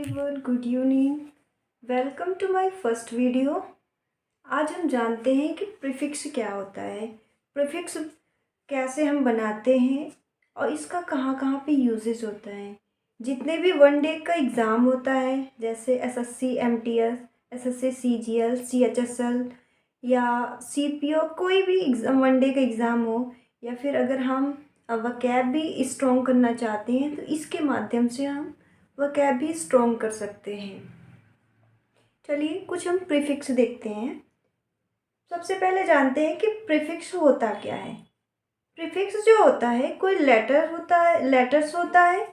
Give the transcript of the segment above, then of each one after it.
Everyone, good evening. Welcome to my first video. आज हम जानते हैं कि प्रीफिक्स क्या होता है, प्रीफिक्स कैसे हम बनाते हैं और इसका कहाँ कहाँ पे यूजेस होता है। जितने भी वन डे का एग्ज़ाम होता है जैसे SSC MTS, SSC CGL, CHSL या सीपीओ, कोई भी एग्ज़ाम वन डे का एग्ज़ाम हो, या फिर अगर हम वकैब भी स्ट्रॉन्ग करना चाहते हैं तो इसके माध्यम से हम वकैब भी स्ट्रॉन्ग कर सकते हैं। चलिए कुछ हम प्रीफिक्स देखते हैं। सबसे पहले जानते हैं कि प्रीफिक्स होता क्या है। प्रीफिक्स जो होता है कोई लेटर होता है, लेटर्स होता है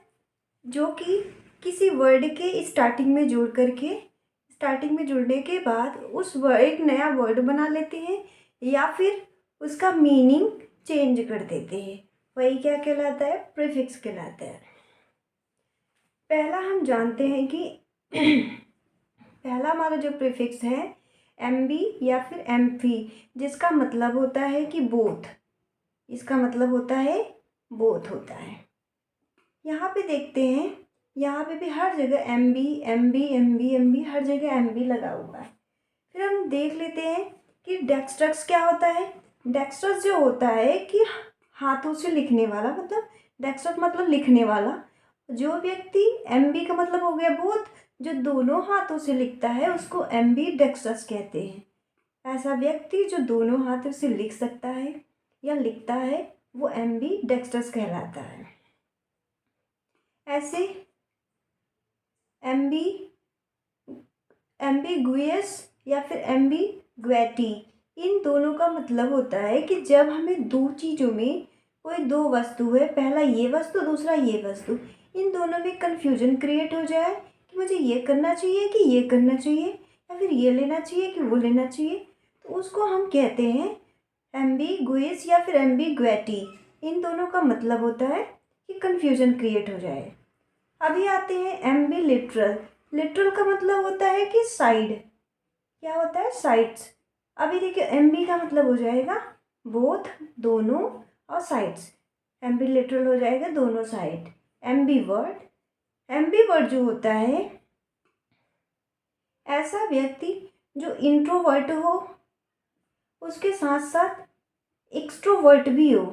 जो कि किसी वर्ड के स्टार्टिंग में जुड़ करके, स्टार्टिंग में जुड़ने के बाद उस एक नया वर्ड बना लेते हैं या फिर उसका मीनिंग चेंज कर देते हैं। वही क्या कहलाता है? प्रीफिक्स कहलाता है। पहला हम जानते हैं कि पहला हमारा जो प्रीफिक्स है एम बी या फिर एम फी, जिसका मतलब होता है कि बोथ। इसका मतलब होता है बोथ होता है। यहाँ पे देखते हैं, यहाँ पे भी हर जगह M B M B M B M B, हर जगह एम बी लगा हुआ है। फिर हम देख लेते हैं कि डेक्सट्रस क्या होता है। डेक्सट्रस जो होता है कि हाथों से लिखने वाला, मतलब डेक्सट्रस मतलब लिखने वाला। जो व्यक्ति, एम बी का मतलब हो गया बोथ, जो दोनों हाथों से लिखता है उसको एम बी डेक्सट्रस कहते हैं। ऐसा व्यक्ति जो दोनों हाथों से लिख सकता है या लिखता है वो एम बी डेक्सट्रस कहलाता है। ऐसे एम बी गुएस या फिर एम बी ग्वेटी, इन दोनों का मतलब होता है कि जब हमें दो चीज़ों में, कोई दो वस्तु है, पहला ये वस्तु दूसरा ये वस्तु, इन दोनों में कन्फ्यूजन क्रिएट हो जाए कि मुझे ये करना चाहिए कि ये करना चाहिए, या फिर ये लेना चाहिए कि वो लेना चाहिए, तो उसको हम कहते हैं एम्बिगुइस या फिर एम्बिग्विटी। इन दोनों का मतलब होता है कि कन्फ्यूजन क्रिएट हो जाए। अभी आते हैं एम्बी लिटरल। लिटरल का मतलब होता है कि साइड। क्या होता है? साइड्स। अभी देखिए एम्बी का मतलब हो जाएगा बोथ, दोनों, और साइड्स। एम्बी लिटरल हो जाएगा दोनों साइड। एम्बी वर्ड जो होता है, ऐसा व्यक्ति जो इंट्रोवर्ट हो उसके साथ साथ एक्सट्रोवर्ट भी हो।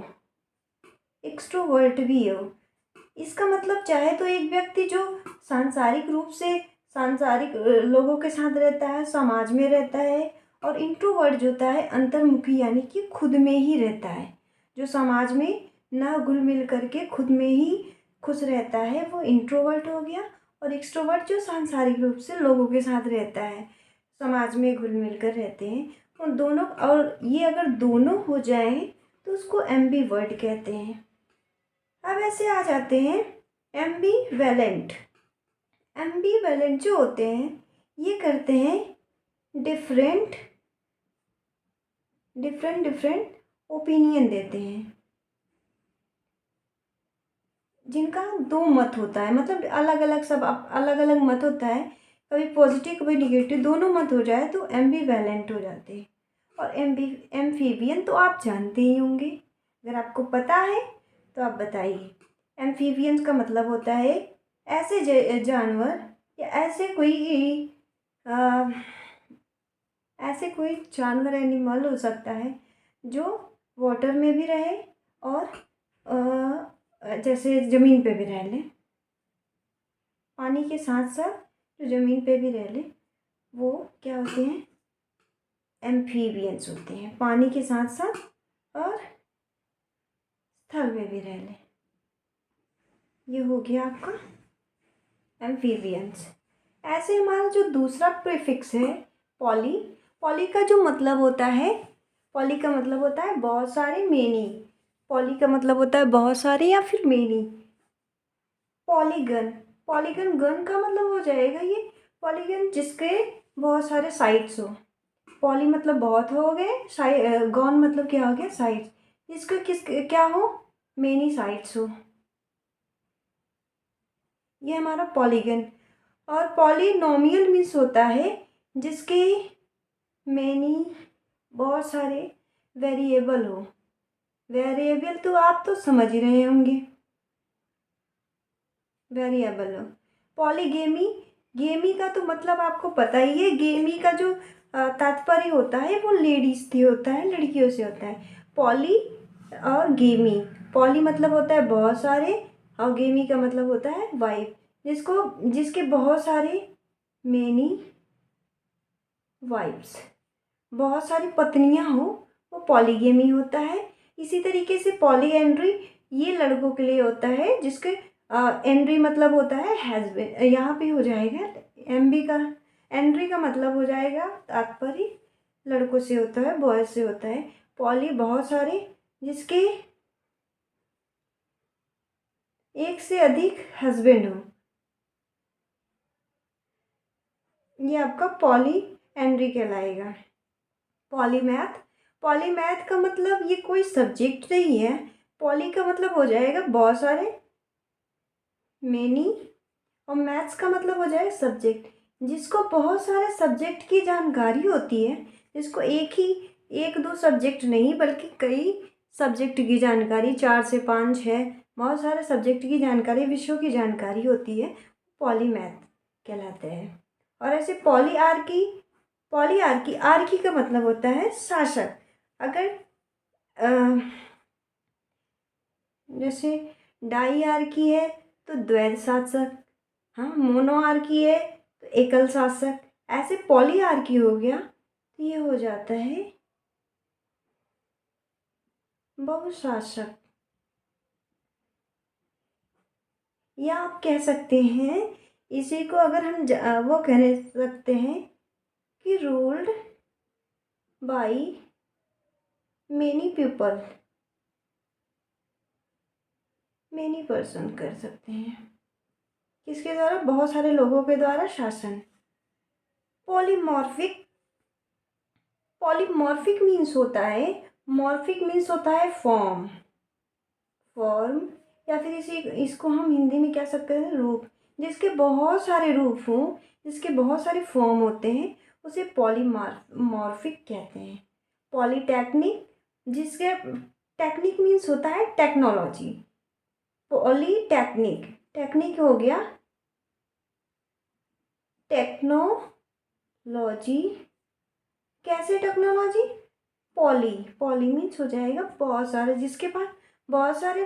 इसका मतलब चाहे तो एक व्यक्ति जो सांसारिक रूप से सांसारिक लोगों के साथ रहता है, समाज में रहता है, और इंट्रोवर्ट जो होता है अंतर्मुखी, यानी कि खुद में ही रहता है, जो समाज में ना घुल मिल करके खुद में ही खुश रहता है, वो इंट्रोवर्ट हो गया। और एक्सट्रोवर्ट जो सांसारिक रूप से लोगों के साथ रहता है, समाज में घुल मिल कर रहते हैं, उन दोनों, और ये अगर दोनों हो जाएं तो उसको एम्बीवर्ट कहते हैं। अब ऐसे आ जाते हैं एम्बीवेलेंट। एम्बीवेलेंट जो होते हैं ये करते हैं डिफरेंट ओपिनियन देते हैं, जिनका दो मत होता है, मतलब अलग अलग, सब अलग अलग मत होता है, कभी पॉजिटिव कभी निगेटिव, दोनों मत हो जाए तो एम्बीवेलेंट हो जाते हैं। और एम्फीबियन तो आप जानते ही होंगे, अगर आपको पता है तो आप बताइए। एम्फीबियंस का मतलब होता है ऐसे जानवर या आ, ऐसे कोई जानवर, एनिमल हो सकता है जो वाटर में भी रहे और जैसे ज़मीन पे भी रह ले, पानी के साथ साथ जो ज़मीन पे भी रह ले, वो क्या होते हैं? एम्फीबियंस होते हैं। पानी के साथ साथ और स्थल में भी रह ले। ये हो गया आपका एम्फीबियंस। ऐसे हमारा जो दूसरा प्रीफिक्स है पॉली। पॉली का जो मतलब होता है, पॉली का मतलब होता है बहुत सारे, मेनी। पॉली का मतलब होता है बहुत सारे या फिर मेनी। पॉलीगन, पॉलीगन गन का मतलब हो जाएगा ये पॉलीगन जिसके बहुत सारे साइड्स हो। पॉली मतलब बहुत हो गए, गॉन मतलब क्या हो गया? साइड्स। जिसका किस क्या हो? मेनी साइड्स हो। ये हमारा पॉलीगन। और पॉलिनोमियल मीन्स होता है जिसके मेनी, बहुत सारे वेरिएबल हो। वेरिएबल तो आप तो समझ ही रहे होंगे, वेरिएबल हो। पॉलीगेमी, गेमी का तो मतलब आपको पता ही है, गेमी का जो तात्पर्य होता है वो लेडीज से होता है, लड़कियों से होता है। पॉली और गेमी, पॉली मतलब होता है बहुत सारे, और गेमी का मतलब होता है वाइफ, जिसके बहुत सारे, मेनी वाइफ्स, बहुत सारी पत्नियां हो, वो पॉलीगेमी होता है। इसी तरीके से पॉलीएंड्री ये लड़कों के लिए होता है, जिसके एंड्री मतलब होता है हैज़बैंड, यहाँ पे हो जाएगा एमबी का, एंड्री का मतलब हो जाएगा तात्पर्य लड़कों से होता है, बॉयज से होता है। पॉली बहुत सारे, जिसके एक से अधिक हस्बैंड हो, ये आपका पॉली एंड्री कहलाएगा। पॉलीमैथ, पॉलीमैथ का मतलब ये कोई सब्जेक्ट नहीं है, पॉली का मतलब हो जाएगा बहुत सारे, मेनी, और मैथ्स का मतलब हो जाएगा सब्जेक्ट, जिसको बहुत सारे सब्जेक्ट की जानकारी होती है, जिसको एक दो सब्जेक्ट नहीं बल्कि कई सब्जेक्ट की जानकारी, 4 से 5 है, बहुत सारे सब्जेक्ट की जानकारी, विषयों की जानकारी होती है, पॉलीमैथ कहलाते हैं। और ऐसे पॉलीआर्की, आर्की का मतलब होता है शासक। अगर जैसे डाईआर्की है तो द्वैध शासक, हाँ मोनोआर्की है तो एकल शासक, ऐसे पॉलीआर्की हो गया तो ये हो जाता है बहुशासक। या आप कह सकते हैं, इसी को अगर हम वो कह सकते हैं कि ruled by many people, many person कर सकते हैं, किसके द्वारा, बहुत सारे लोगों के द्वारा शासन। पॉलीमॉर्फिक, पॉलीमॉर्फिक मीन्स होता है, मॉर्फिक मीन्स होता है फॉर्म, फॉर्म, या फिर इसको हम हिंदी में कह सकते हैं रूप, जिसके बहुत सारे रूप हों, जिसके बहुत सारे फॉर्म होते हैं, उसे पॉलीमॉर्फिक कहते हैं। पॉलीटेक्निक, जिसके टेक्निक मीन्स होता है टेक्नोलॉजी, पॉलीटेक्निक, टेक्निक हो गया टेक्नोलॉजी, कैसे टेक्नोलॉजी, पॉली, पॉली मीन्स हो जाएगा बहुत सारे, जिसके पास बहुत सारे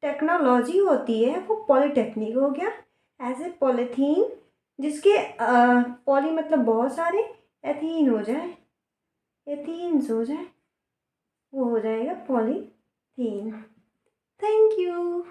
टेक्नोलॉजी होती है वो पॉलीटेक्निक हो गया। ऐसे पॉलीथीन, जिसके पॉली मतलब बहुत सारे, एथीन हो जाए, एथीन्स हो जाए, वो हो जाएगा पॉलीथीन। Thank you.